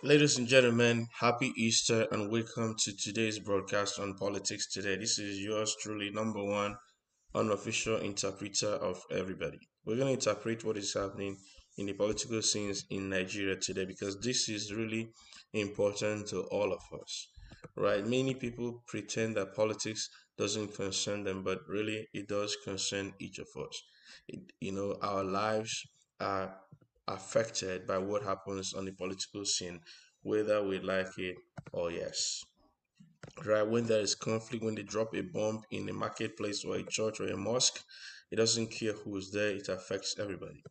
Ladies and gentlemen, happy Easter and welcome to today's broadcast on politics today. This is yours truly, number one unofficial interpreter of everybody. We're going to interpret what is happening in the political scenes in Nigeria today because this is really important to all of us. Right? Many people pretend that politics doesn't concern them, but really it does concern each of us. Our lives are affected by what happens on the political scene, whether we like it or yes. Right? When there is conflict, when they drop a bomb in a marketplace or a church or a mosque, it doesn't care who's there, it affects everybody.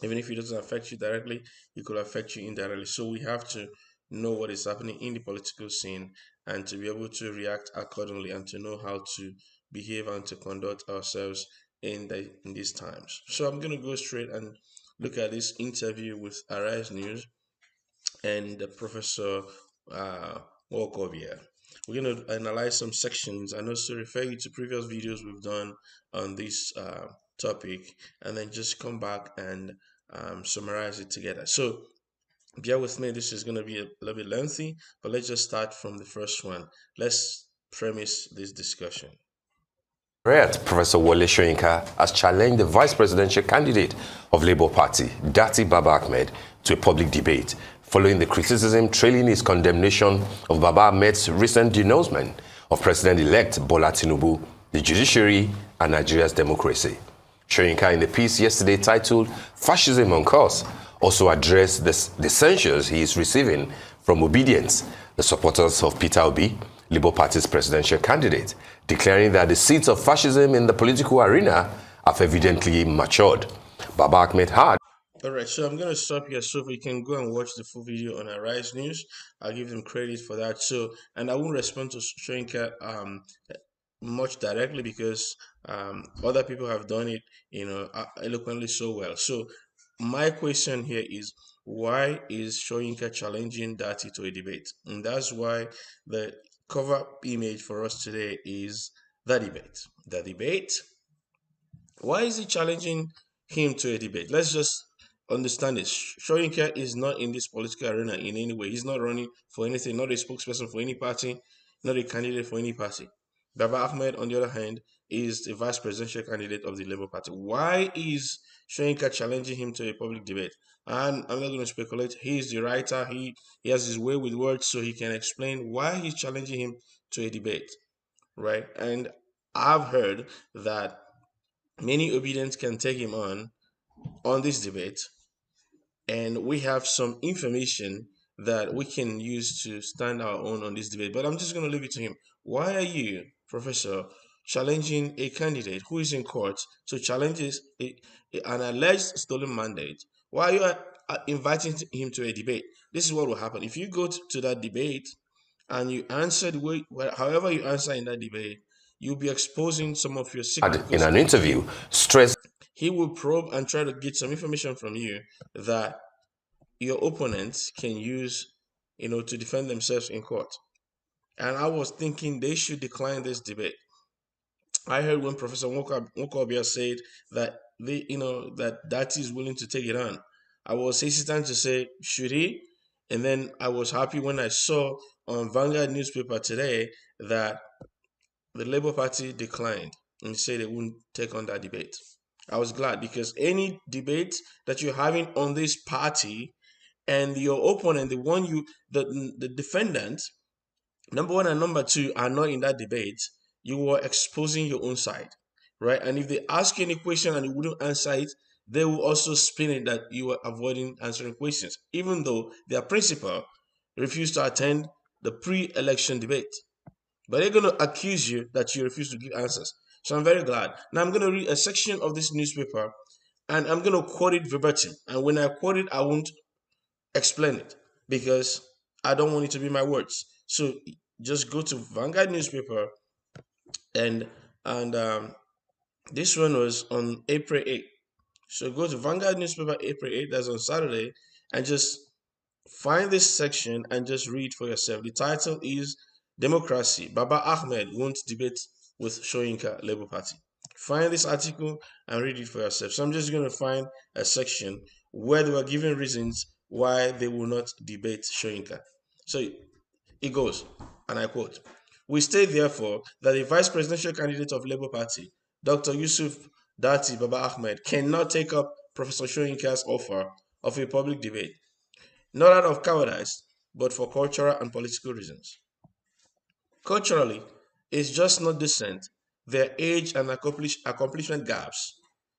Even if it doesn't affect you directly, it could affect you indirectly. So we have to know what is happening in the political scene and to be able to react accordingly and to know how to behave and to conduct ourselves in these times. So I'm gonna go straight and look at this interview with Arise News and Professor uh, Nwaokobia. We're going to analyze some sections and also refer you to previous videos we've done on this topic, and then just come back and summarize it together. So bear with me, this is going to be a little bit lengthy, but let's just start from the first one. Let's premise this discussion. Right, Professor Wole Soyinka has challenged the vice presidential candidate of Labour Party, Dati Baba Ahmed, to a public debate, following the criticism trailing his condemnation of Baba Ahmed's recent denouncement of President-elect Bola Tinubu, the judiciary, and Nigeria's democracy. Soyinka, in the piece yesterday titled Fascism on Course, also addressed the censures he is receiving from Obidients, the supporters of Peter Obi, Labour Party's presidential candidate, declaring that the seeds of fascism in the political arena have evidently matured. Baba Ahmed had. All right, so I'm going to stop here so we can go and watch the full video on Arise News. I'll give them credit for that. So, and I won't respond to Soyinka much directly because other people have done it, eloquently so well. So, my question here is why is Soyinka challenging Dati to a debate? And that's why the cover image for us today is the debate. The debate. Why is he challenging him to a debate? Let's just understand this. Soyinka is not in this political arena in any way. He's not running for anything, not a spokesperson for any party, not a candidate for any party. Baba Ahmed, on the other hand, is the vice presidential candidate of the Labour Party. Why is Soyinka challenging him to a public debate? And I'm not going to speculate. He is the writer. He has his way with words, so he can explain why he's challenging him to a debate, right? And I've heard that many Obidients can take him on this debate, and we have some information that we can use to stand our own on this debate. But I'm just going to leave it to him. Why are you, Professor, challenging a candidate who is in court to challenge an alleged stolen mandate? Why are you inviting him to a debate? This is what will happen. If you go to that debate and you answer the way, however you answer in that debate, you'll be exposing some of your secret. In an interview, stressed. He will probe and try to get some information from you that your opponents can use, to defend themselves in court. And I was thinking they should decline this debate. I heard when Professor Nwaokobia said that that is willing to take it on. I was hesitant to say, should he? And then I was happy when I saw on Vanguard newspaper today that the Labour Party declined and said they wouldn't take on that debate. I was glad because any debate that you're having on this party and your opponent, the defendant, number one and number two, are not in that debate, you are exposing your own side, right? And if they ask you any question and you wouldn't answer it, they will also spin it that you are avoiding answering questions, even though their principal refused to attend the pre-election debate. But they're going to accuse you that you refuse to give answers. So I'm very glad. Now I'm going to read a section of this newspaper and I'm going to quote it verbatim. And when I quote it, I won't explain it because I don't want it to be my words. So just go to Vanguard newspaper and and this one was on April 8th. So go to Vanguard newspaper April 8th, that's on Saturday, and just find this section and just read for yourself. The title is Democracy. Baba Ahmed won't debate with Soyinka Labour Party. Find this article and read it for yourself. So I'm just going to find a section where they were giving reasons why they will not debate Soyinka. So it goes, and I quote, "We state therefore that the vice presidential candidate of Labour Party, Dr. Yusuf Dati Baba Ahmed, cannot take up Professor Soyinka's offer of a public debate, not out of cowardice, but for cultural and political reasons. Culturally, it's just not decent, their age and accomplishment gaps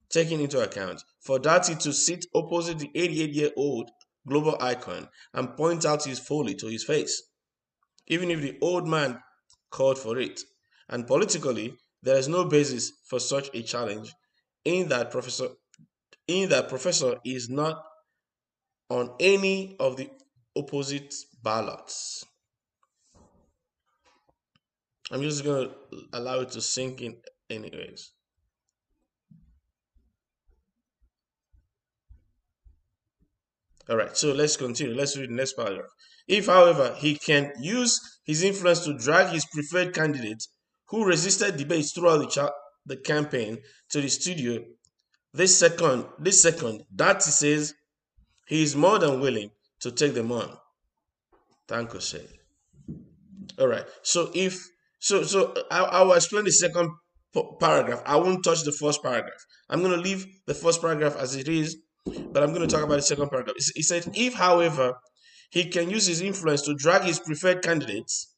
taken into account, for Dati to sit opposite the 88-year-old global icon and point out his folly to his face, even if the old man called for it. And politically, there is no basis for such a challenge in that professor is not on any of the opposite ballots." I'm just gonna allow it to sink in anyways. All right, so let's continue. Let's read the next paragraph. "If, however, he can use his influence to drag his preferred candidate, who resisted debates throughout the campaign, to the studio this second, that he says he is more than willing to take them on." Thank you, sir. All right. I will explain the second paragraph. I won't touch the first paragraph. I'm going to leave the first paragraph as it is, but I'm going to talk about the second paragraph. He said, "If, however, he can use his influence to drag his preferred candidates,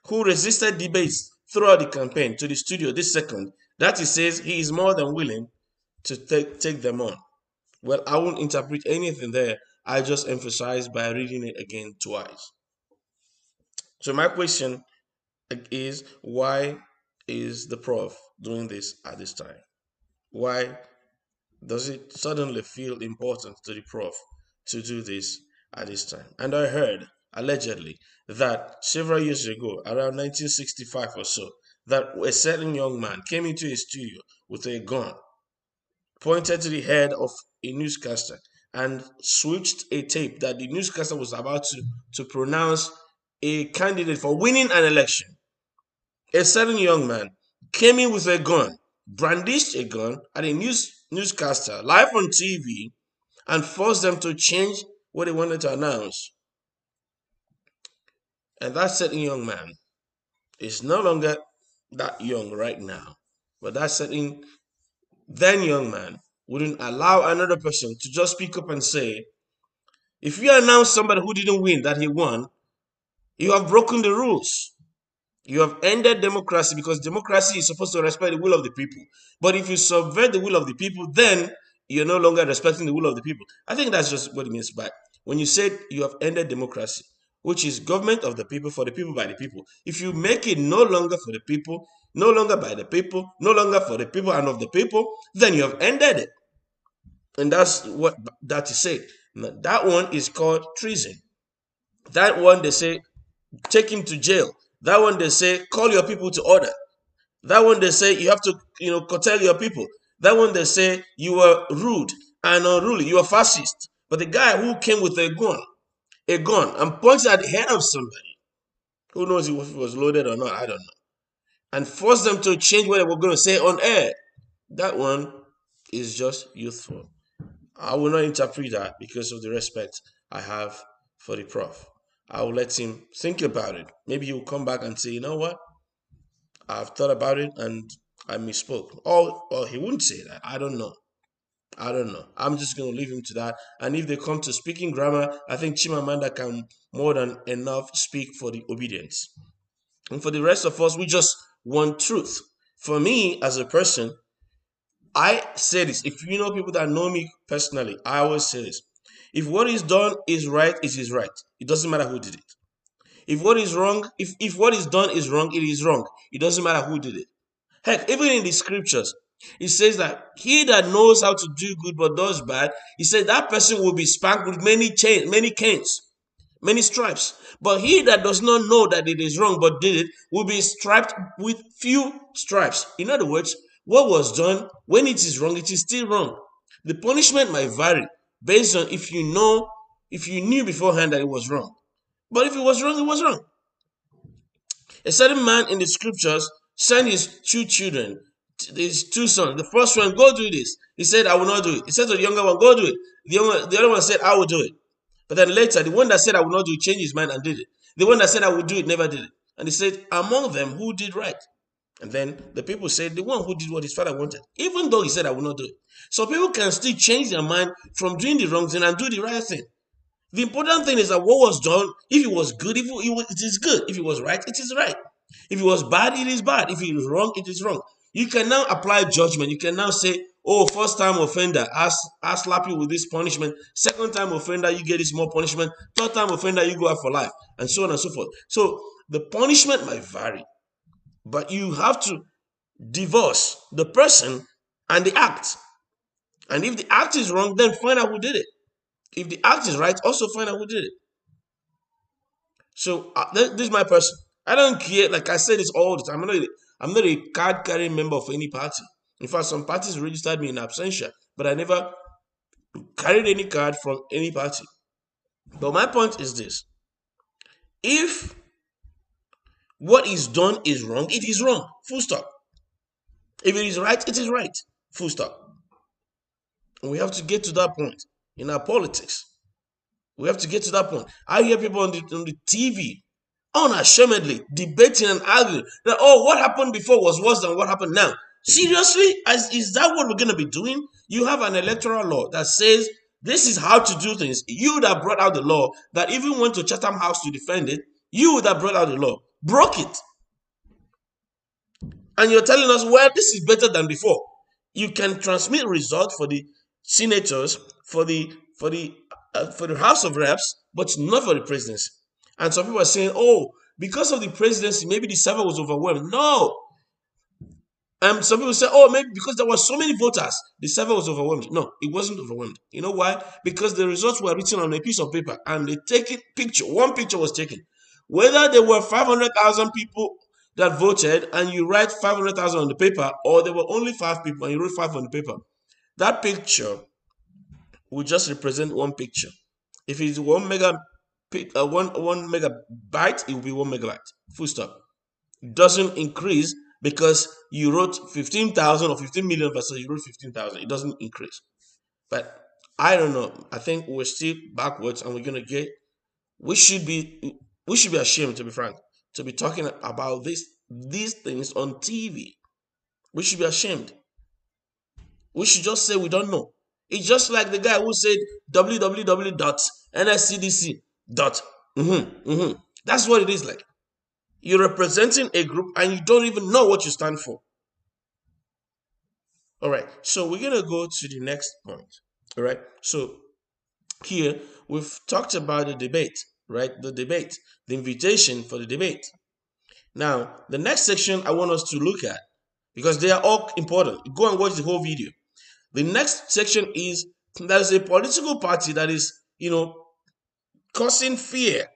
who resisted debates throughout the campaign, to the studio this second, that he says he is more than willing to take them on." Well, I won't interpret anything there. I just emphasize by reading it again twice. So my question is, why is the prof doing this at this time? Why does it suddenly feel important to the prof to do this at this time? And I heard, allegedly, that several years ago, around 1965 or so, that a certain young man came into a studio with a gun, pointed to the head of a newscaster, and switched a tape that the newscaster was about to pronounce a candidate for winning an election. A certain young man came in with a gun, brandished a gun at a newscaster live on TV, and forced them to change what they wanted to announce. And that certain young man is no longer that young right now, but that certain then young man wouldn't allow another person to just speak up and say, if you announce somebody who didn't win that he won, you have broken the rules. You have ended democracy, because democracy is supposed to respect the will of the people. But if you subvert the will of the people, then you're no longer respecting the will of the people. I think that's just what it means by when you say you have ended democracy, which is government of the people, for the people, by the people. If you make it no longer for the people, no longer by the people, no longer for the people and of the people, then you have ended it. And that's what that is said. That one is called treason. That one, they say, take him to jail. That one, they say, call your people to order. That one, they say, you have to, curtail your people. That one, they say, you are rude and unruly. You are fascist. But the guy who came with a gun, and pointed at the head of somebody, who knows if it was loaded or not, I don't know, and forced them to change what they were going to say on air, that one is just youthful. I will not interpret that because of the respect I have for the prof. I will let him think about it. Maybe he'll come back and say, you know what? I've thought about it and I misspoke. Or he wouldn't say that. I don't know. I'm just going to leave him to that. And if they come to speaking grammar, I think Chimamanda can more than enough speak for the Obidients. And for the rest of us, we just want truth. For me, as a person, I say this. If you know people that know me personally, I always say this. If what is done is right, it is right. It doesn't matter who did it. If what is wrong, if what is done is wrong, it is wrong. It doesn't matter who did it. Heck, even in the scriptures, it says that he that knows how to do good but does bad, he said that person will be spanked with many chains, many canes, many stripes. But he that does not know that it is wrong but did it will be striped with few stripes. In other words, what was done, when it is wrong, it is still wrong. The punishment might vary based on if you knew beforehand that it was wrong. But if it was wrong, it was wrong. A certain man in the scriptures sent his two children his two sons. The first one, go do this. He said, I will not do it. He said to the younger one, go do it. The other one said, I will do it. But then later, the one that said I will not do it changed his mind and did it. The one that said I would do it never did it. And he said, among them, who did right? And then the people said, the one who did what his father wanted, even though he said I will not do it. So people can still change their mind from doing the wrong thing and do the right thing. The important thing is that what was done, if it was good, it is good. If it was right, it is right. If it was bad, it is bad. If it is wrong, it is wrong. You can now apply judgment. You can now say, oh, first time offender, I slap you with this punishment. Second time offender, you get this more punishment. Third time offender, you go out for life. And so on and so forth. So the punishment might vary. But you have to divorce the person and the act. And if the act is wrong, then find out who did it. If the act is right, also find out who did it. So this is my person. I don't care. Like I say this all the time. I'm not a card-carrying member of any party. In fact, some parties registered me in absentia, but I never carried any card from any party. But my point is this. If what is done is wrong, it is wrong. Full stop. If it is right, it is right. Full stop. And we have to get to that point in our politics. We have to get to that point. I hear people on the TV unashamedly debating and arguing that, oh, what happened before was worse than what happened now. Seriously? Is that what we're going to be doing? You have an electoral law that says this is how to do things. You that brought out the law, that even went to Chatham House to defend it, you that brought out the law, broke it. And you're telling us, well, this is better than before. You can transmit results for the senators, for the House of Reps, but not for the presidency. And some people are saying, oh, because of the presidency, maybe the server was overwhelmed. No. Some people say, oh, maybe because there were so many voters, the server was overwhelmed. No, it wasn't overwhelmed. You know why? Because the results were written on a piece of paper and they take it picture. One picture was taken. Whether there were 500,000 people that voted and you write 500,000 on the paper, or there were only 5 people and you wrote 5 on the paper, that picture will just represent one picture. If it's 1 megabyte, it will be 1 megabyte. Full stop. It doesn't increase because you wrote 15,000 or 15 million versus you wrote 15,000. It doesn't increase. But I don't know. I think we're still backwards, and we should be ashamed, to be frank, to be talking about these things on TV. We should be ashamed. We should just say we don't know. It's just like the guy who said www.nscdc. That's what it is like. You're representing a group and you don't even know what you stand for. All right, so we're going to go to the next point. All right, so here we've talked about the debate, right? The invitation for the debate. Now, the next section I want us to look at, because they are all important. Go and watch the whole video. The next section is there's a political party that is, causing fear,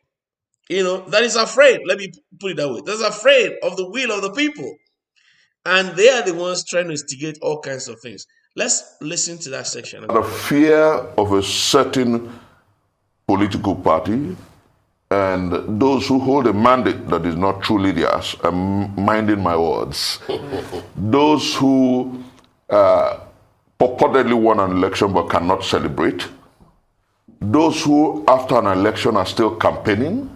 that is afraid. Let me put it that way. That's afraid of the will of the people. And they are the ones trying to instigate all kinds of things. Let's listen to that section. The fear of a certain political party and those who hold a mandate that is not truly theirs. I'm minding my words. Those who purportedly won an election but cannot celebrate. Those who, after an election, are still campaigning.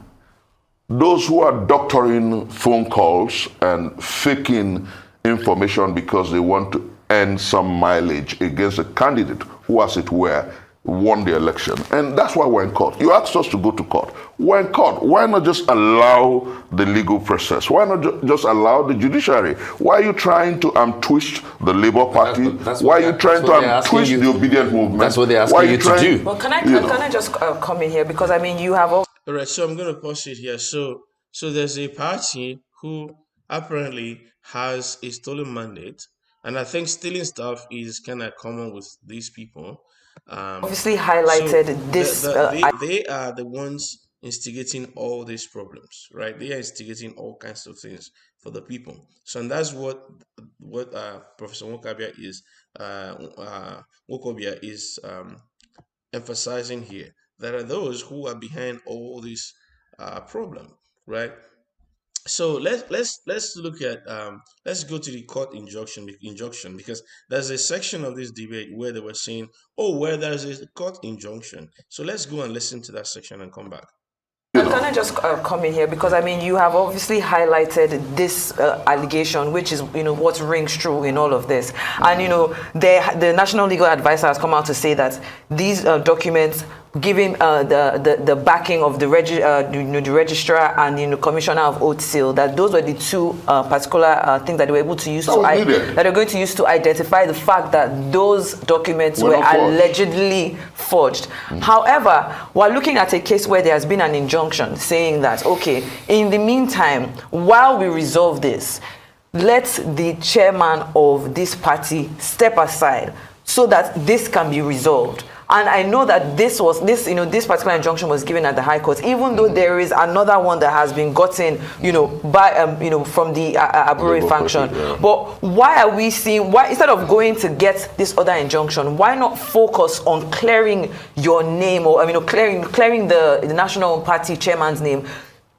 Those who are doctoring phone calls and faking information because they want to earn some mileage against a candidate who, as it were, won the election. And that's why we're in court. You asked us to go to court. We're in court. Why not just allow the legal process? Why not just allow the judiciary? Why are you trying to twist the Labour Party? Why are you trying to twist the Obidient movement? That's what they're asking you to do. Well, can I just come in here? Because, you have all... All right, so I'm going to pause it here. So there's a party who apparently has a stolen mandate. And I think stealing stuff is kind of common with these people. Obviously highlighted this. They are the ones instigating all these problems, right? They are instigating all kinds of things for the people. So, and that's what Professor Nwaokobia is emphasizing here. There are those who are behind all this problem, right? So let's look at let's go to the court injunction, because there's a section of this debate where they were saying, oh, where there's a court injunction. So let's go and listen to that section and come back. Can I just come in here, because I mean you have obviously highlighted this allegation, which is what rings true in all of this, and the National Legal Advisor has come out to say that these documents giving the backing of the registrar and commissioner of oath seal, that those were the two particular things that they were able to use that they're going to use to identify the fact that those documents were allegedly forged. However, we're looking at a case where there has been an injunction saying that, okay, in the meantime, while we resolve this, let the chairman of this party step aside so that this can be resolved. And I know that this particular injunction was given at the High Court, even though there is another one that has been gotten, from the Abure function. Yeah. But why are we seeing, instead of going to get this other injunction, why not focus on clearing your name, or clearing the National Party chairman's name?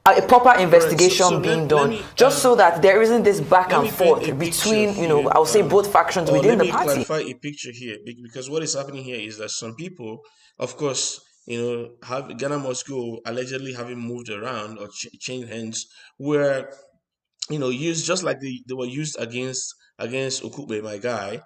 A proper investigation being done, so that there isn't this back and forth between, I'll say both factions within the party. Let me clarify a picture here, because what is happening here is that some people, of course, Ghana must go allegedly having moved around or changed hands, where used just like they were used against Okube, my guy.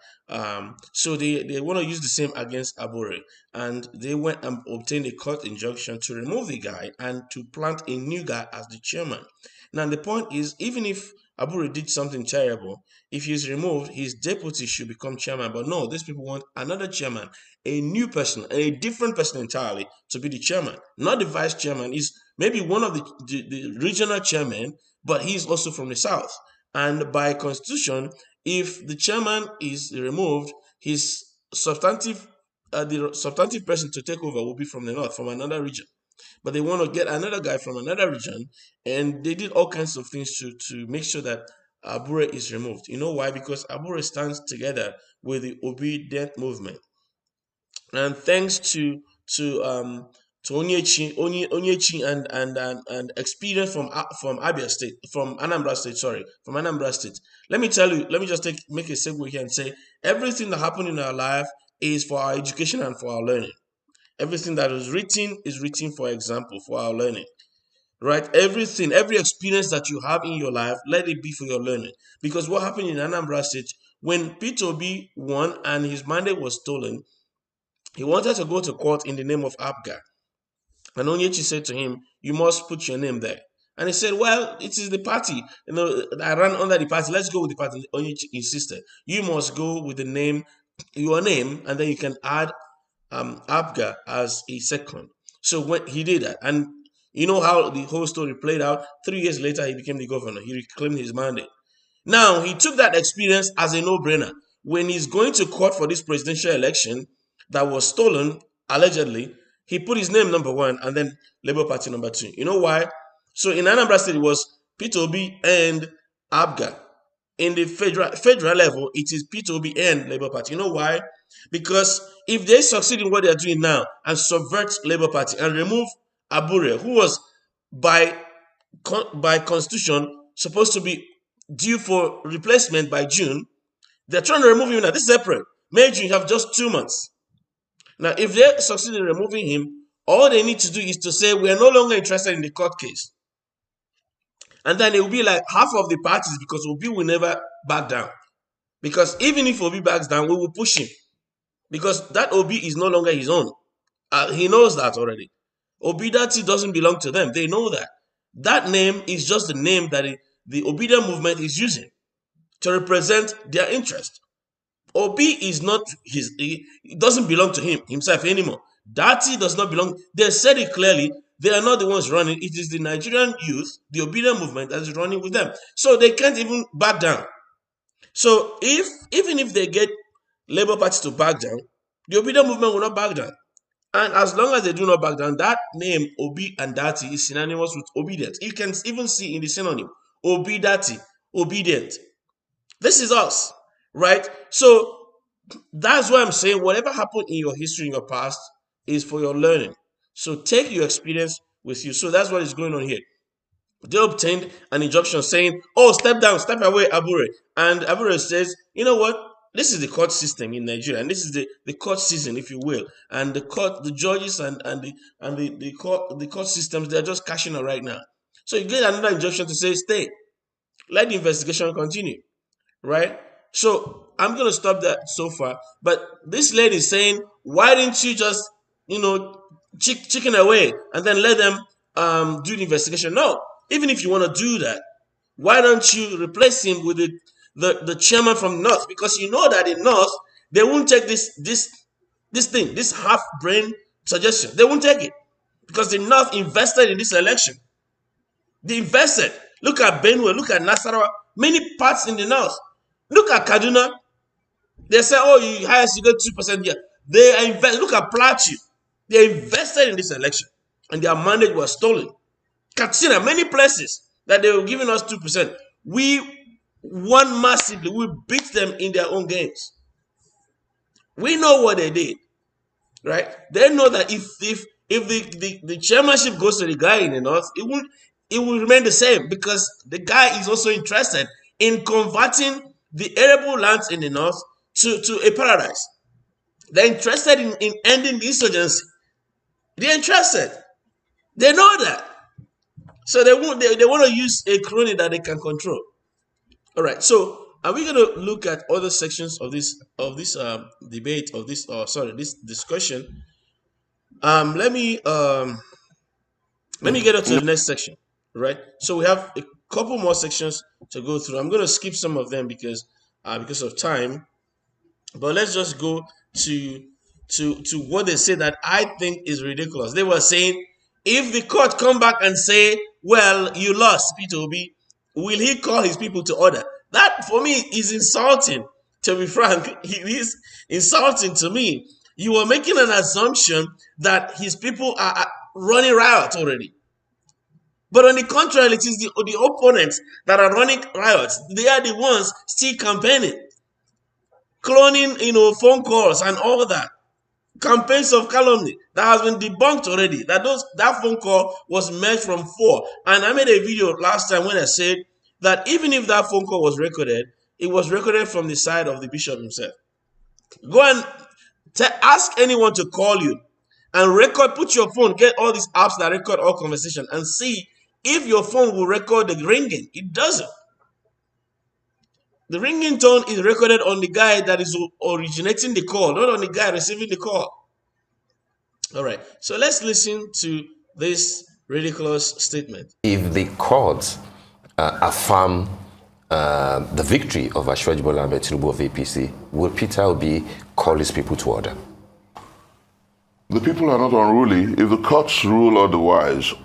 So they want to use the same against Abure, and they went and obtained a court injunction to remove the guy and to plant a new guy as the chairman. Now the point is, even if Abure did something terrible, if he's removed, his deputy should become chairman. But no, these people want another chairman, a new person, a different person entirely to be the chairman. Not the vice chairman. Is maybe one of the regional chairmen, but he's also from the south. And by constitution, if the chairman is removed, his the substantive person to take over will be from the north, from another region. But they want to get another guy from another region, and they did all kinds of things to make sure that Abure is removed. You know why? Because Abure stands together with the Obidient movement, and thanks to Onyechi and experience from Abia State, from Anambra State. Let me just make a segue here and say everything that happened in our life is for our education and for our learning. Everything that is written for example, for our learning. Right? Every experience that you have in your life, let it be for your learning. Because what happened in Anambra State, when Peter Obi won and his mandate was stolen, he wanted to go to court in the name of Abga. And Onyechi said to him, you must put your name there. And he said, well, it is the party. I ran under the party. Let's go with the party. Onyechi insisted. You must go with your name, and then you can add Abga as a second. So when he did that, and you know how the whole story played out, 3 years later, he became the governor. He reclaimed his mandate. Now, he took that experience as a no-brainer. When he's going to court for this presidential election that was stolen, allegedly, he put his name number 1 and then Labour Party number 2. You know why? So in Anambra State, it was Peter Obi and Abga. In the federal level, it is Peter Obi and Labour Party. You know why? Because if they succeed in what they are doing now and subvert Labour Party and remove Abure, who was by constitution supposed to be due for replacement by June, they're trying to remove him now. This is April. May, June, you have just 2 months. Now, if they succeed in removing him, all they need to do is to say, we are no longer interested in the court case. And then it will be like half of the parties, because Obi will never back down. Because even if Obi backs down, we will push him. Because that Obi is no longer his own. He knows that already. Obidients doesn't belong to them. They know that. That name is just the name that the Obidient movement is using to represent their interest. Obi is not it doesn't belong to himself anymore. Dati does not belong. They said it clearly. They are not the ones running. It is the Nigerian youth, the Obidient movement, that is running with them. So they can't even back down. So even if they get Labour Party to back down, the Obidient movement will not back down. And as long as they do not back down, that name Obi and Dati is synonymous with obedient. You can even see in the synonym Obi Dati, obedient. This is us, right? So that's why I'm saying whatever happened in your history, in your past, is for your learning. So take your experience with you. So that's what is going on here. They obtained an injunction saying, "Oh, step down, step away, Abure." And Abure says, "You know what? This is the court system in Nigeria, and this is the court season, if you will. And the judges and the court systems, they're just cashing out right now. So you get another injunction to say, stay, let the investigation continue, right? So I'm gonna stop that so far. But this lady is saying, why didn't you just, chicken away and then let them do the investigation? No, even if you want to do that, why don't you replace him with the chairman from North? Because you know that in North they won't take this half-brain suggestion. They won't take it because the North invested in this election. They invested. Look at Benue, look at Nasarawa, many parts in the North. Look at Kaduna. They say, "Oh, you highest you got 2% here." They invest. Look at Plateau. They invested in this election, and their mandate was stolen. Katsina, many places that they were giving us 2%. We won massively. We beat them in their own games. We know what they did, right? They know that if the chairmanship goes to the guy in the North, it will remain the same because the guy is also interested in converting the arable lands in the North to a paradise. They're interested in ending the insurgency. They're interested. They know that. So they want to use a crony that they can control. All right. So are we going to look at other sections of this debate of this this discussion? Let me get up to the next section. Right. So we have a couple more sections to go through. I'm going to skip some of them because of time. But let's just go to what they say that I think is ridiculous. They were saying, if the court come back and say, "Well, you lost, Peter Obi," will he call his people to order? That, for me, is insulting. To be frank, it is insulting to me. You are making an assumption that his people are running riot already. But on the contrary, it is the opponents that are running riots. They are the ones still campaigning, cloning, phone calls and all that. Campaigns of calumny that has been debunked already. That phone call was made from 4. And I made a video last time when I said that even if that phone call was recorded, it was recorded from the side of the bishop himself. Go and ask anyone to call you and record, put your phone, get all these apps that record all conversation and see if your phone will record the ringing. It doesn't. The ringing tone is recorded on the guy that is originating the call, not on the guy receiving the call. All right. So let's listen to this ridiculous statement. If the courts affirm the victory of Ashwaji Bola Ahmed Tinubu of APC, will Peter Obi call his people to order? The people are not unruly. If the courts rule otherwise,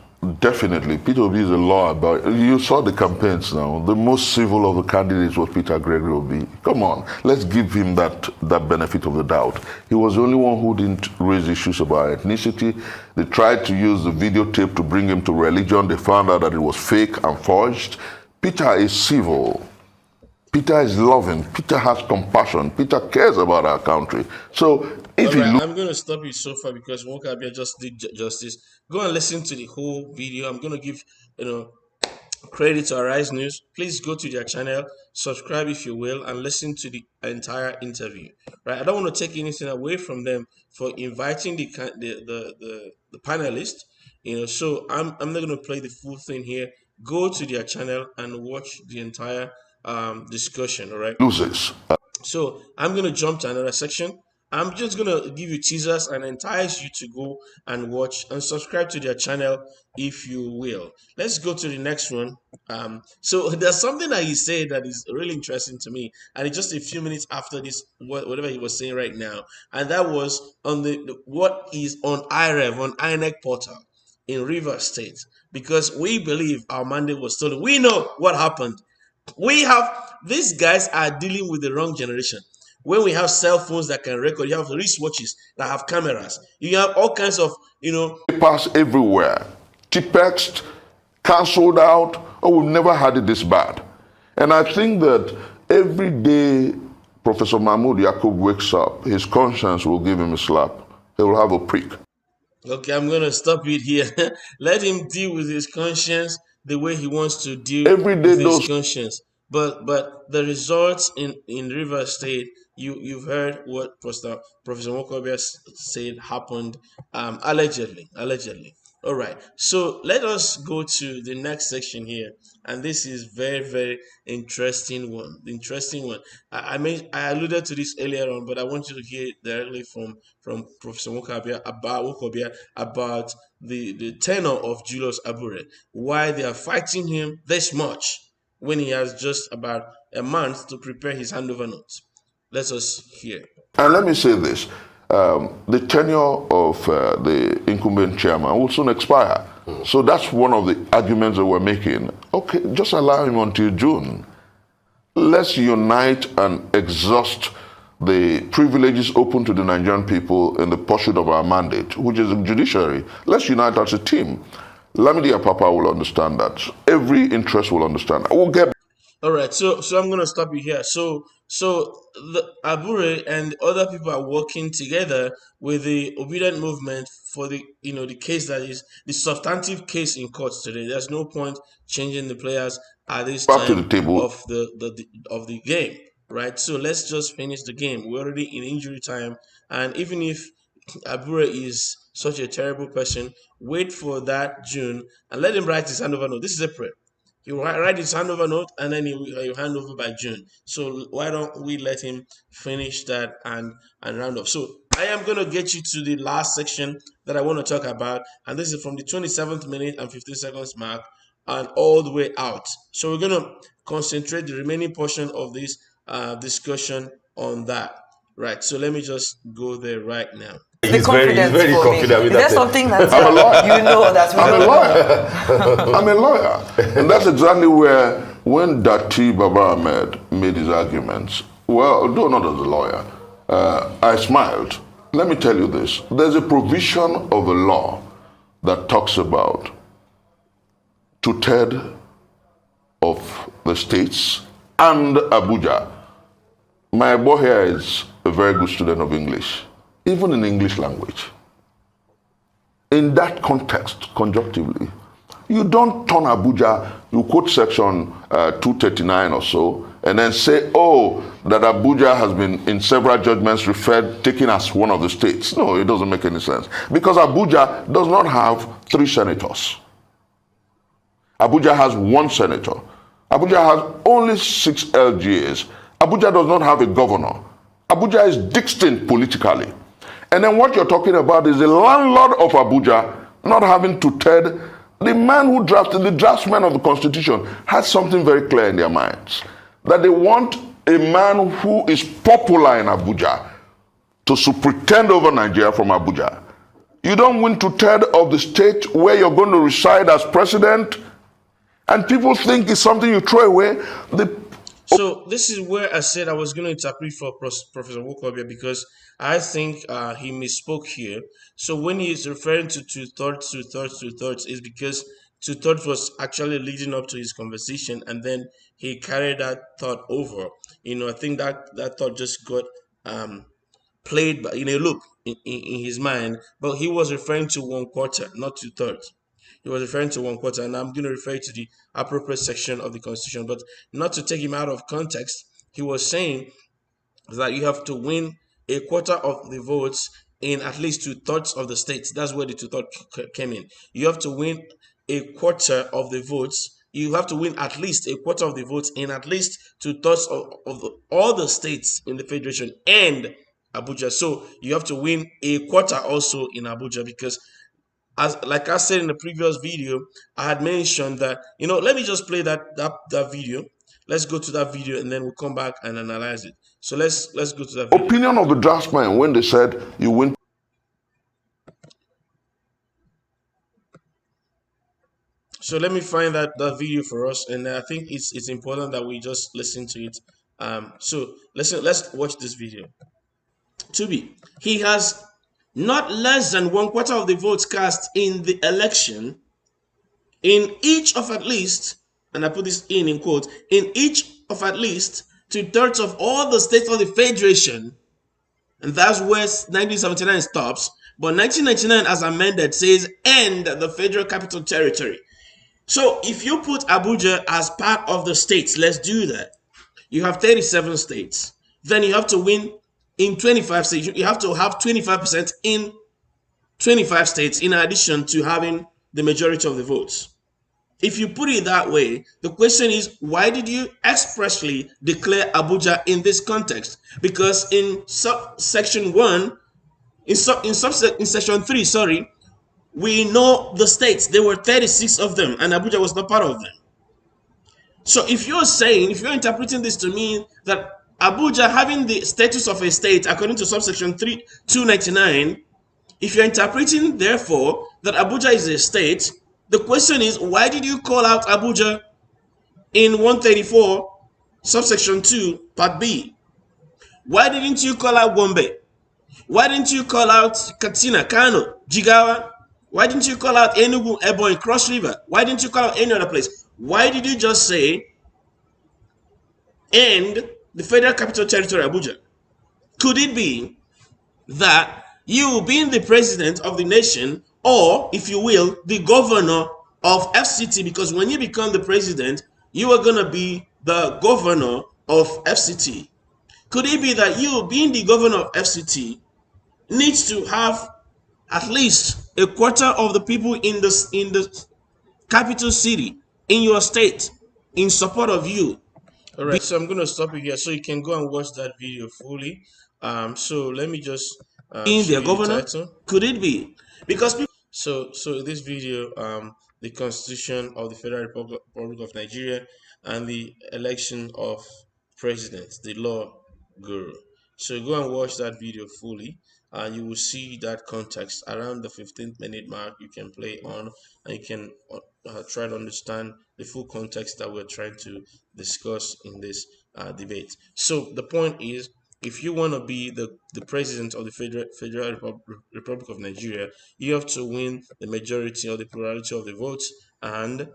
definitely. Peter Obi is a law about. You saw the campaigns now. The most civil of the candidates was Peter Gregory Obi. Come on, let's give him that benefit of the doubt. He was the only one who didn't raise issues about ethnicity. They tried to use the videotape to bring him to religion. They found out that it was fake and forged. Peter is civil. Peter is loving. Peter has compassion. Peter cares about our country. So if I'm going to stop you so far because Nwaokobia just did justice. Go and listen to the whole video. I'm going to give credit to Arise News. Please go to their channel, subscribe if you will, and listen to the entire interview. Right? I don't want to take anything away from them for inviting the panelists. So I'm not going to play the full thing here. Go to their channel and watch the entire discussion. All right. loses. So I'm going to jump to another section. I'm just going to give you teasers and entice you to go and watch and subscribe to their channel if you will. Let's go to the next one. So there's something that he said that is really interesting to me, and it's just a few minutes after this, whatever he was saying right now, and that was on what is on IREV, on INEC portal in Rivers State, because we believe our mandate was stolen. We know what happened. These guys are dealing with the wrong generation. When we have cell phones that can record, you have wristwatches that have cameras. You have all kinds of, Papers everywhere. T-text, cancelled out. Oh, we've never had it this bad. And I think that every day Professor Mahmoud Yakub wakes up, his conscience will give him a slap. He will have a prick. Okay, I'm going to stop it here. Let him deal with his conscience. the way he wants to deal Every day with his those conscience. But the results in Rivers State, you've heard what Professor Nwaokobia said happened, allegedly. All right, so let us go to the next section here, and this is very interesting one. The interesting one. I alluded to this earlier on, but I want you to hear directly from Professor about the tenor of Julius Abure, why they are fighting him this much when he has just about a month to prepare his handover notes. Let us hear. And let me say this. The tenure of the incumbent chairman will soon expire. So that's one of the arguments that we're making. Okay, just allow him until June. Let's unite and exhaust the privileges open to the Nigerian people in the pursuit of our mandate, which is the judiciary. Let's unite as a team. Lamidi Apapa will understand that. Every interest will understand that. We'll get. All right, so I'm gonna stop you here. So the Abure and other people are working together with the Obedient movement for the case that is the substantive case in court today. There's no point changing the players at this Back to time the table. of the game, right? So let's just finish the game. We're already in injury time, and even if Abure is such a terrible person, wait for that June and let him write his handover note. This is April. You write his handover note and then you hand over by June. So why don't we let him finish that and round off? So I am going to get you to the last section that I want to talk about, and this is from the 27th minute and 15 seconds mark and all the way out. So we're going to concentrate the remaining portion of this discussion on that. Right. So let me just go there right now. He's very confident with that. Is there something that you know that we I'm don't a lawyer. I'm a lawyer. And that's exactly where, when Dati Baba Ahmed made his arguments, well, though not as a lawyer, I smiled. Let me tell you this. There's a provision of the law that talks about two-thirds of the states and Abuja. My boy here is a very good student of English, even in English language. In that context, conjunctively, you don't turn Abuja, you quote section 239 or so, and then say, oh, that Abuja has been in several judgments taken as one of the states. No, it doesn't make any sense. Because Abuja does not have 3 senators. Abuja has 1 senator. Abuja has only 6 LGAs. Abuja does not have a governor. Abuja is distinct politically. And then what you're talking about is the landlord of Abuja not having to third. The man who drafted, the draftsman of the constitution, has something very clear in their minds. That they want a man who is popular in Abuja to pretend over Nigeria from Abuja. You don't win two-thirds of the state where you're going to reside as president, and people think it's something you throw away. So this is where I said I was going to interpret for Professor Nwaokobia, because I think he misspoke here. So when he is referring to two-thirds, is because two-thirds was actually leading up to his conversation, and then he carried that thought over. I think that thought just got played by, in a loop in his mind, but he was referring to 1/4, not two-thirds. He was referring to 1/4, and I'm going to refer to the appropriate section of the Constitution, but not to take him out of context. He was saying that you have to win 1/4 of the votes in at least two-thirds of the states. That's where the two-thirds came in. You have to win 1/4 of the votes. You have to win at least 1/4 of the votes in at least two-thirds of all the states in the federation and Abuja. So you have to win 1/4 also in Abuja, because like I said in the previous video, I had mentioned that, let me just play that video. Let's go to that video and then we'll come back and analyze it. So let's go to that video. Opinion of the draftsman when they said you win. So let me find that video for us, and I think it's important that we just listen to it. So let's watch this video. He has not less than 1/4 of the votes cast in the election in each of at least, and I put this in quotes, in each of at least two-thirds of all the states of the federation, and that's where 1979 stops. But 1999, as amended, says and the Federal Capital Territory. So if you put Abuja as part of the states, let's do that. You have 37 states. Then you have to win in 25 states. You have to have 25% in 25 states in addition to having the majority of the votes. If you put it that way, the question is, why did you expressly declare Abuja in this context? Because in section 1, in section 3, sorry, we know the states. There were 36 of them, and Abuja was not part of them. So if you're interpreting this to mean that Abuja having the status of a state according to subsection 299, if you're interpreting therefore that Abuja is a state, the question is, why did you call out Abuja in 134 subsection 2 part B? Why didn't you call out Gombe? Why didn't you call out Katsina, Kano, Jigawa? Why didn't you call out Enugu, Ebonyi, Cross River? Why didn't you call out any other place? Why did you just say, and the Federal Capital Territory, Abuja? Could it be that you, being the president of the nation, or, if you will, the governor of FCT, because when you become the president, you are going to be the governor of FCT. Could it be that you, being the governor of FCT, needs to have at least a quarter of the people in the capital city in your state in support of you? All right, so I'm going to stop it here so you can go and watch that video fully. So let me just being their governor. Could it be? Because people, so this video, the Constitution of the Federal Republic of Nigeria and the election of president, the law guru. So go and watch that video fully, and you will see that context around the 15th minute mark. You can play on, and you can try to understand the full context that we're trying to discuss in this debate. So the point is, if you want to be the president of the Federal Republic of Nigeria, you have to win the majority or the plurality of the votes, and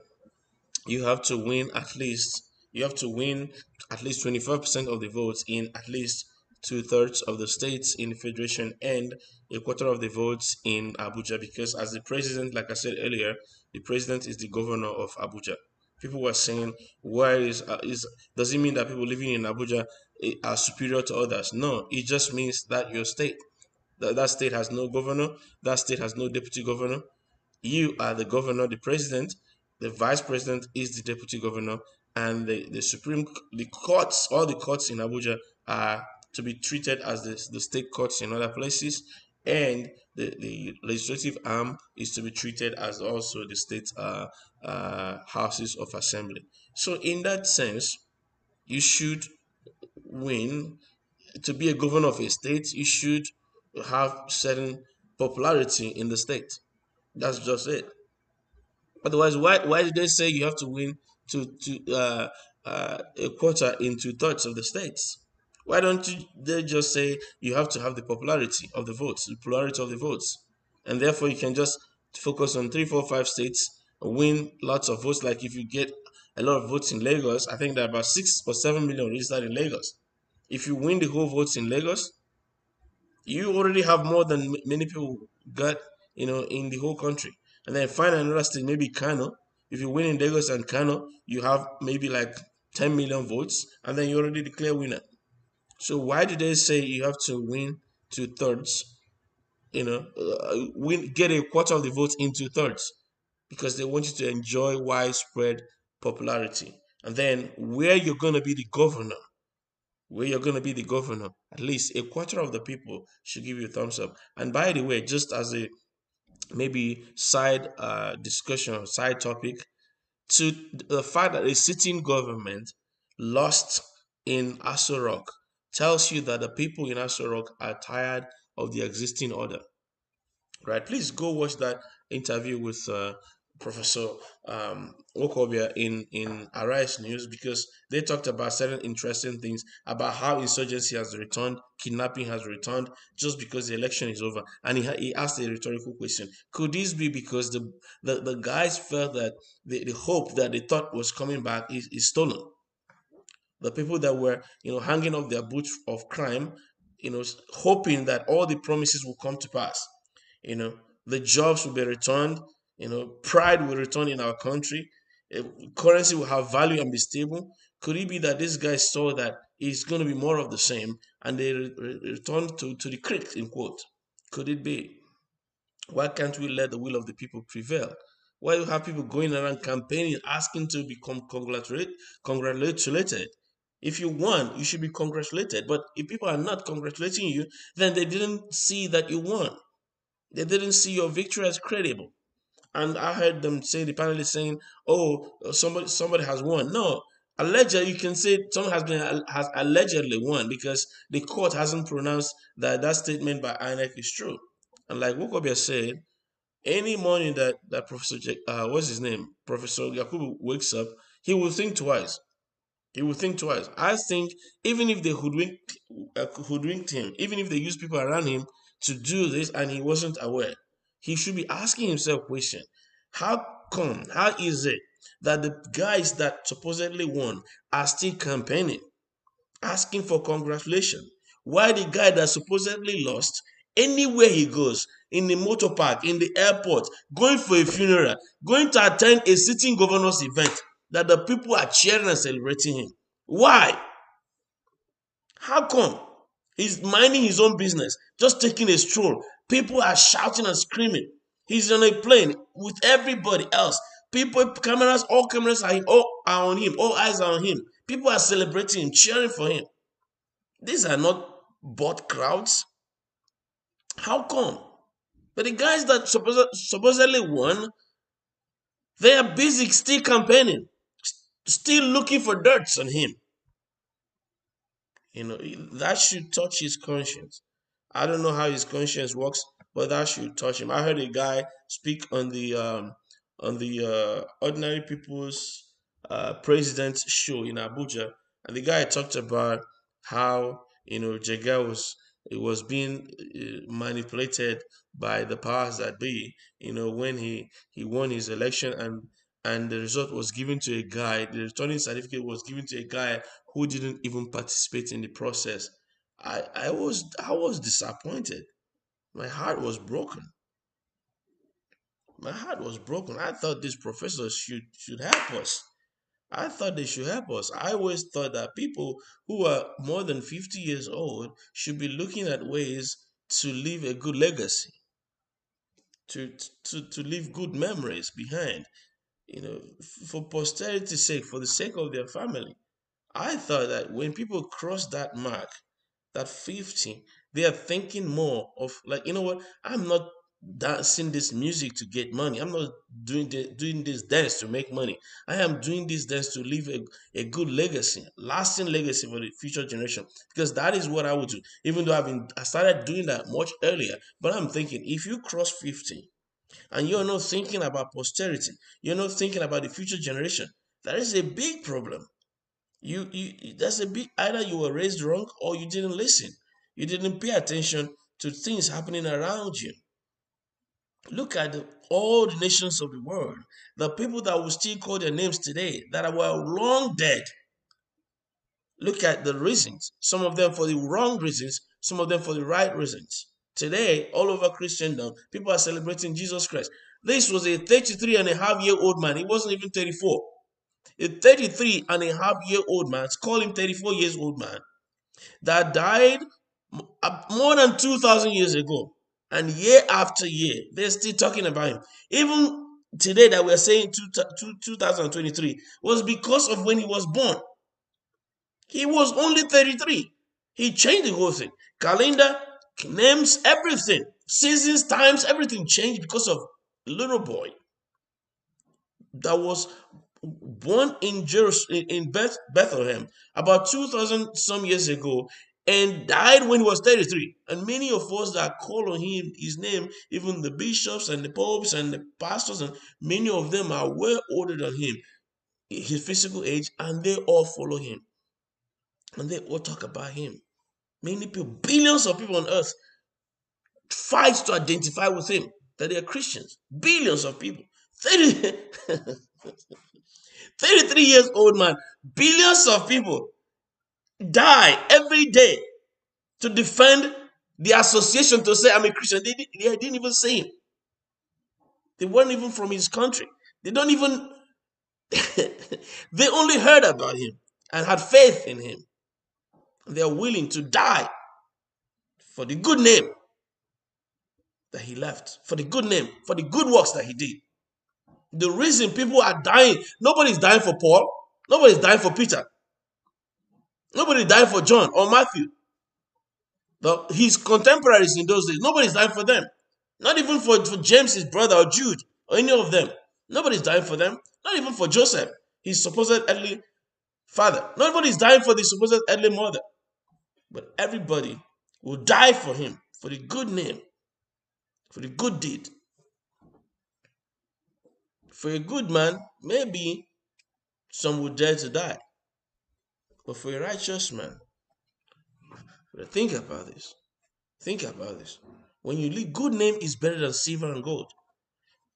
you have to win at least 25% of the votes in at least two-thirds of the states in the federation and a quarter of the votes in Abuja, because as the president, like I said earlier, the president is the governor of Abuja. People were saying, why does it mean that people living in Abuja are superior to others? No, it just means that your state, that state has no governor, that state has no deputy governor. You are the governor, the president, the vice president is the deputy governor, and the courts, all the courts in Abuja are to be treated as the state courts in other places, and the legislative arm is to be treated as also the state houses of assembly. So in that sense, you should win. To be a governor of a state, you should have certain popularity in the state. That's just it. Otherwise, why did they say you have to win a quarter in two-thirds of the states? Why don't they just say you have to have the popularity of the votes, the plurality of the votes, and therefore you can just focus on 3, 4, 5 states, win lots of votes. Like if you get a lot of votes in Lagos, I think there are about 6 or 7 million registered in Lagos. If you win the whole votes in Lagos, you already have more than many people got, in the whole country. And then find another state, maybe Kano. If you win in Lagos and Kano, you have maybe like 10 million votes, and then you already declare winner. So why do they say you have to win two-thirds? Get a quarter of the votes in two-thirds, because they want you to enjoy widespread popularity. And then where you're going to be the governor, at least a quarter of the people should give you a thumbs up. And by the way, just as a maybe side discussion, side topic, to the fact that a sitting government lost in Aso Rock tells you that the people in Aso Rock are tired of the existing order. Right? Please go watch that interview with Professor Nwaokobia in Arise News, because they talked about certain interesting things about how insurgency has returned, kidnapping has returned, just because the election is over. And he asked a rhetorical question: could this be because the guys felt that the hope that they thought was coming back is stolen? The people that were hanging off their boots of crime, hoping that all the promises will come to pass. The jobs will be returned, pride will return in our country, currency will have value and be stable? Could it be that this guy saw that it's going to be more of the same and they returned to the creek, in quote? Could it be? Why can't we let the will of the people prevail? Why do you have people going around campaigning, asking to become congratulated? If you won, you should be congratulated. But if people are not congratulating you, then they didn't see that you won. They didn't see your victory as credible. And I heard them say, the panelists saying, "Oh, somebody has won." No, allegedly, you can say someone has allegedly won because the court hasn't pronounced that statement by INEC is true. And like Nwaokobia said, any morning that what's his name, Professor Yakubu wakes up, he will think twice. He will think twice. I think even if they hoodwinked him, even if they used people around him to do this and he wasn't aware, he should be asking himself question. How come, how is it that the guys that supposedly won are still campaigning, asking for congratulations? Why the guy that supposedly lost, anywhere he goes, in the motor park, in the airport, going for a funeral, going to attend a sitting governor's event, that the people are cheering and celebrating him? Why? How come? He's minding his own business, just taking a stroll. People are shouting and screaming. He's on a plane with everybody else. People, cameras, all cameras are on him. All eyes are on him. People are celebrating him, cheering for him. These are not bought crowds. How come? But the guys that supposedly won, they are busy still campaigning, still looking for dirts on him. That should touch his conscience. I don't know how his conscience works, but that should touch him. I heard a guy speak on the ordinary people's president's show in Abuja, and the guy talked about how Jega was being manipulated by the powers that be. When he won his election and the result was given to a guy, the returning certificate was given to a guy who didn't even participate in the process. I was disappointed. My heart was broken. My heart was broken. I thought these professors should help us. I thought they should help us. I always thought that people who are more than 50 years old should be looking at ways to leave a good legacy, to leave good memories behind, for posterity's sake, for the sake of their family. I thought that when people cross that mark, that 50, they are thinking more of, like, you know what, I'm not dancing this music to get money. I'm not doing this dance to make money. I am doing this dance to leave a good legacy, lasting legacy for the future generation. Because that is what I would do. Even though I started doing that much earlier. But I'm thinking, if you cross 50 and you're not thinking about posterity, you're not thinking about the future generation, that is a big problem. That's a big, either you were raised wrong or you didn't listen. You didn't pay attention to things happening around you. Look at all the nations of the world, the people that will still call their names today that were long dead. Look at the reasons, some of them for the wrong reasons, some of them for the right reasons. Today, all over Christendom, people are celebrating Jesus Christ. This was a 33-and-a-half-year-old man. He wasn't even 34. A 33-and-a-half-year-old man, call him 34 years old man, that died more than 2,000 years ago. And year after year, they're still talking about him. Even today that we're saying 2023 was because of when he was born. He was only 33. He changed the whole thing. Calendar, names, everything. Seasons, times, everything changed because of a little boy that was born in Bethlehem about 2,000 some years ago and died when he was 33. And many of us that call on his name, even the bishops and the popes and the pastors, and many of them are well older than him, his physical age, and they all follow him. And they all talk about him. Many people, billions of people on earth, fight to identify with him, that they are Christians. Billions of people. 33 years old man, billions of people die every day to defend the association, to say I'm a Christian. They didn't even say him. They weren't even from his country. They don't even They only heard about him and had faith in him. They are willing to die for the good name that he left, for the good name, for the good works that he did. The reason people are dying, nobody's dying for Paul, nobody's dying for Peter, nobody died for John or Matthew. His contemporaries in those days, nobody's dying for them. Not even for James, his brother, or Jude, or any of them. Nobody's dying for them. Not even for Joseph, his supposed earthly father. Nobody's dying for the supposed earthly mother. But everybody will die for him, for the good name, for the good deed. For a good man, maybe some would dare to die. But for a righteous man, think about this. Think about this. When you live, good name is better than silver and gold.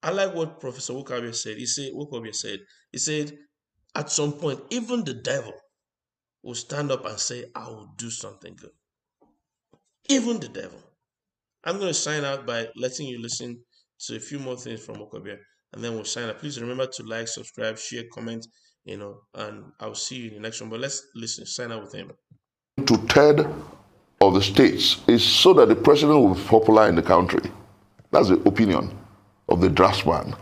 I like what Professor Nwaokobia said. He said, at some point, even the devil will stand up and say, I will do something good. Even the devil. I'm going to sign out by letting you listen to a few more things from Nwaokobia, and then we'll sign up. Please remember to like, subscribe, share, comment, and I'll see you in the next one. But let's listen, sign out with him. To third of the states is so that the president will be popular in the country. That's the opinion of the draftsman.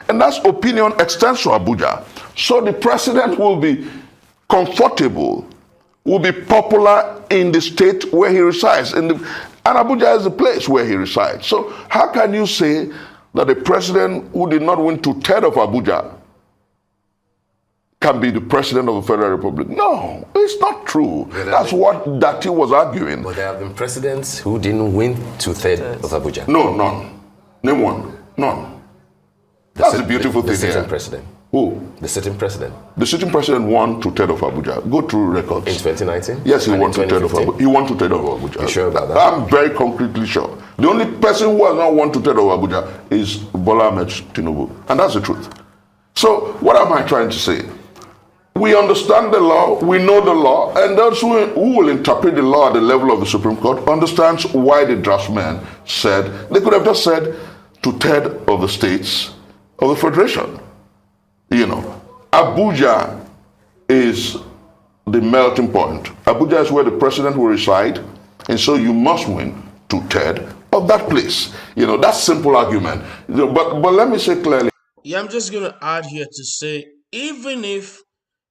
And that opinion extends to Abuja. So the president will be comfortable, will be popular in the state where he resides. And Abuja is the place where he resides. So how can you say that the president who did not win two-thirds of Abuja can be the president of the Federal Republic? No, it's not true. That's what Dati was arguing. But there have been presidents who didn't win two-thirds of Abuja. No, none. Name one. None. That's the beautiful thing here. The sitting president. Who? The sitting president. The sitting president won two-thirds of Abuja. Go through records. In 2019? Yes, he won two-thirds of Abuja. He won two-thirds of Abuja. You sure about that? I'm very concretely sure. The only person who has not won two-thirds of Abuja is Bola Ahmed Tinubu. And that's the truth. So what am I trying to say? We understand the law, we know the law, and those who will interpret the law at the level of the Supreme Court understands why the draftsman said, they could have just said two-thirds of the states of the Federation. Abuja is the melting point. Abuja is where the president will reside, and so you must win two-thirds of that place. That's simple argument. But let me say clearly. Yeah, I'm just going to add here to say, even if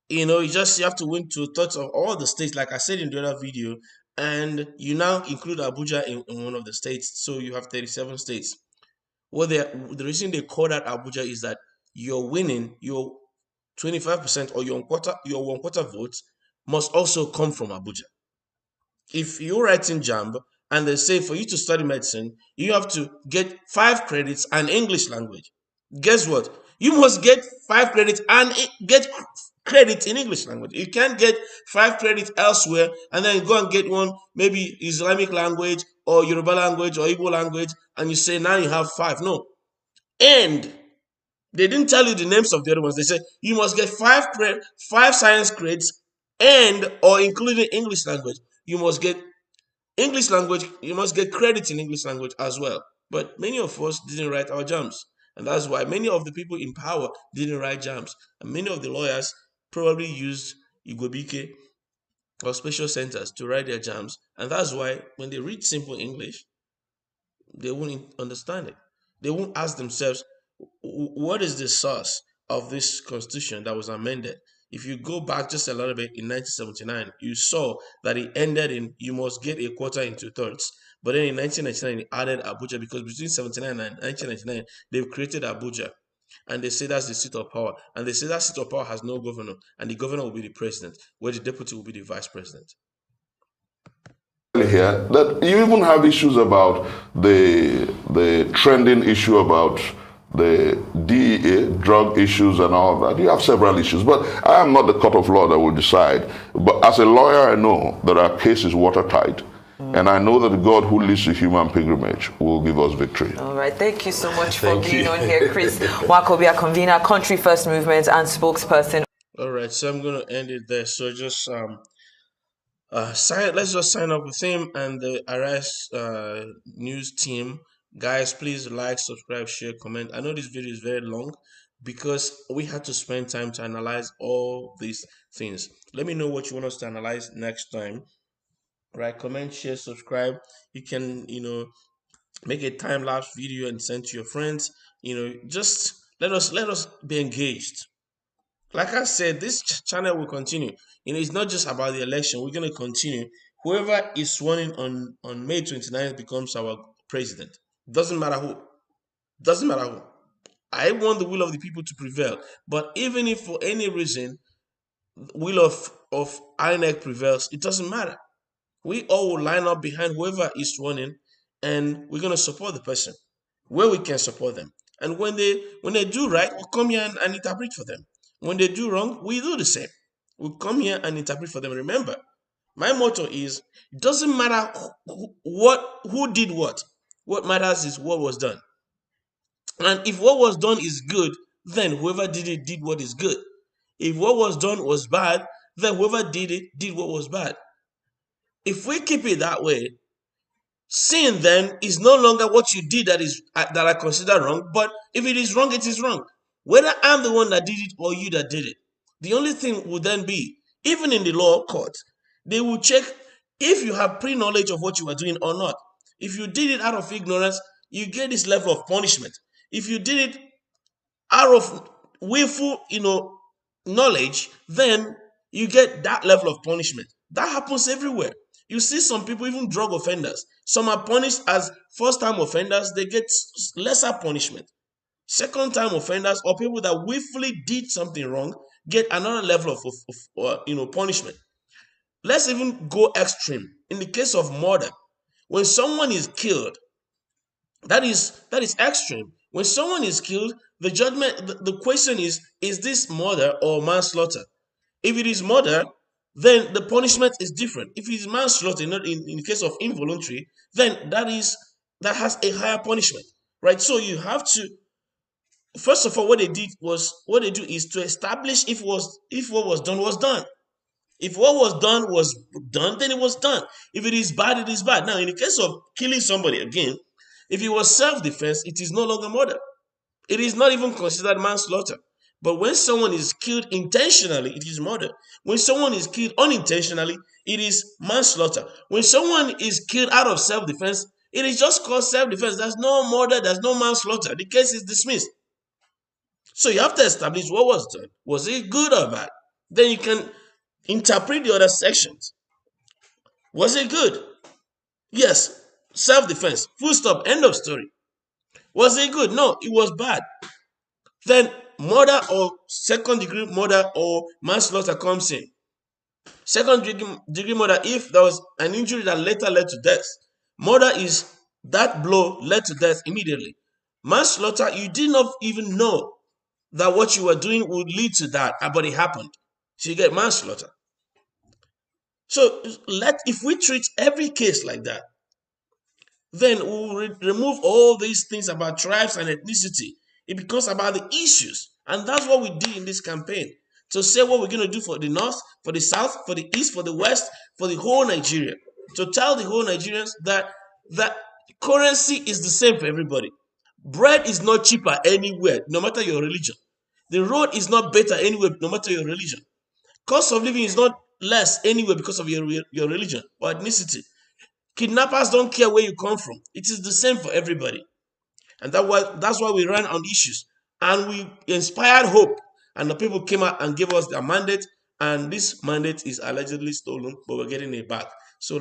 you have to win two-thirds of all the states, like I said in the other video, and you now include Abuja in one of the states, so you have 37 states. Well, the reason they call that Abuja is that you're winning your 25% or your one quarter votes must also come from Abuja. If you're writing JAMB and they say for you to study medicine, you have to get 5 credits and English language. Guess what? You must get 5 credits and get credit in English language. You can't get 5 credits elsewhere and then go and get one, maybe Islamic language or Yoruba language or Igbo language, and you say now you have 5. No. And they didn't tell you the names of the other ones. They said you must get 5 science credits and or including English language. You must get English language, you must get credit in English language as well. But many of us didn't write our JAMs. And that's why many of the people in power didn't write JAMs. And many of the lawyers probably used Igobike or special centers to write their JAMs. And that's why when they read simple English, they won't understand it. They won't ask themselves, what is the source of this constitution that was amended? If you go back just a little bit in 1979, you saw that it ended in you must get a quarter in two-thirds. But then in 1999, it added Abuja because between 1979 and 1999, they've created Abuja. And they say that's the seat of power. And they say that seat of power has no governor. And the governor will be the president, where the deputy will be the vice president. Here, that you even have issues about the trending issue about the DEA, drug issues and all that. You have several issues, but I am not the court of law that will decide. But as a lawyer, I know that our case is watertight. And I know that the God who leads the human pilgrimage will give us victory. All right. Thank you so much for being on here, Chris Nwaokobia, convener, Country First Movement, and spokesperson. All right. So I'm going to end it there. So just let's just sign up with him and the Arise News team. Guys, please like, subscribe, share, comment. I know this video is very long, because we had to spend time to analyze all these things. Let me know what you want us to analyze next time. Right? Comment, share, subscribe. You can, make a time lapse video and send to your friends. Just let us be engaged. Like I said, this channel will continue. It's not just about the election. We're going to continue. Whoever is sworn in on May 29th becomes our president. Doesn't matter who. Doesn't matter who. I want the will of the people to prevail. But even if for any reason will of INEC prevails, it doesn't matter. We all will line up behind whoever is running, and we're going to support the person where we can support them. And when they do right, we'll come here and interpret for them. When they do wrong, we do the same. We'll come here and interpret for them. Remember, my motto is, it doesn't matter who did what. What matters is what was done. And if what was done is good, then whoever did it did what is good. If what was done was bad, then whoever did it did what was bad. If we keep it that way, sin then is no longer what you did that I consider wrong, but if it is wrong, it is wrong. Whether I'm the one that did it or you that did it. The only thing would then be, even in the law court, they will check if you have pre-knowledge of what you are doing or not. If you did it out of ignorance, you get this level of punishment. If you did it out of willful, knowledge, then you get that level of punishment. That happens everywhere. You see some people, even drug offenders, some are punished as first-time offenders, they get lesser punishment. Second-time offenders or people that willfully did something wrong get another level of punishment. Let's even go extreme. In the case of murder, when someone is killed, that is extreme. When someone is killed, the judgment, the question is this murder or manslaughter? If it is murder, then the punishment is different. If it is manslaughter, not in the case of involuntary, then that has a higher punishment, right? So you have to, first of all, what they do is to establish if what was done was done. If what was done, then it was done. If it is bad, it is bad. Now, in the case of killing somebody, again, if it was self-defense, it is no longer murder. It is not even considered manslaughter. But when someone is killed intentionally, it is murder. When someone is killed unintentionally, it is manslaughter. When someone is killed out of self-defense, it is just called self-defense. There's no murder, there's no manslaughter. The case is dismissed. So you have to establish what was done. Was it good or bad? Then you can interpret the other sections. Was it good? Yes. Self-defense. Full stop. End of story. Was it good? No, it was bad. Then murder or second-degree murder or manslaughter comes in. Second-degree murder, if there was an injury that later led to death. Murder is that blow led to death immediately. Manslaughter, you did not even know that what you were doing would lead to that, but it happened. So you get manslaughter. So if we treat every case like that, then we'll remove all these things about tribes and ethnicity. It becomes about the issues. And that's what we did in this campaign. To say what we're going to do for the North, for the South, for the East, for the West, for the whole Nigeria. To tell the whole Nigerians that currency is the same for everybody. Bread is not cheaper anywhere, no matter your religion. The road is not better anywhere, no matter your religion. Cost of living is not less anywhere because of your religion or ethnicity. Kidnappers don't care where you come from. It is the same for everybody. And that's why we ran on issues. And we inspired hope. And the people came out and gave us their mandate. And this mandate is allegedly stolen, but we're getting it back. So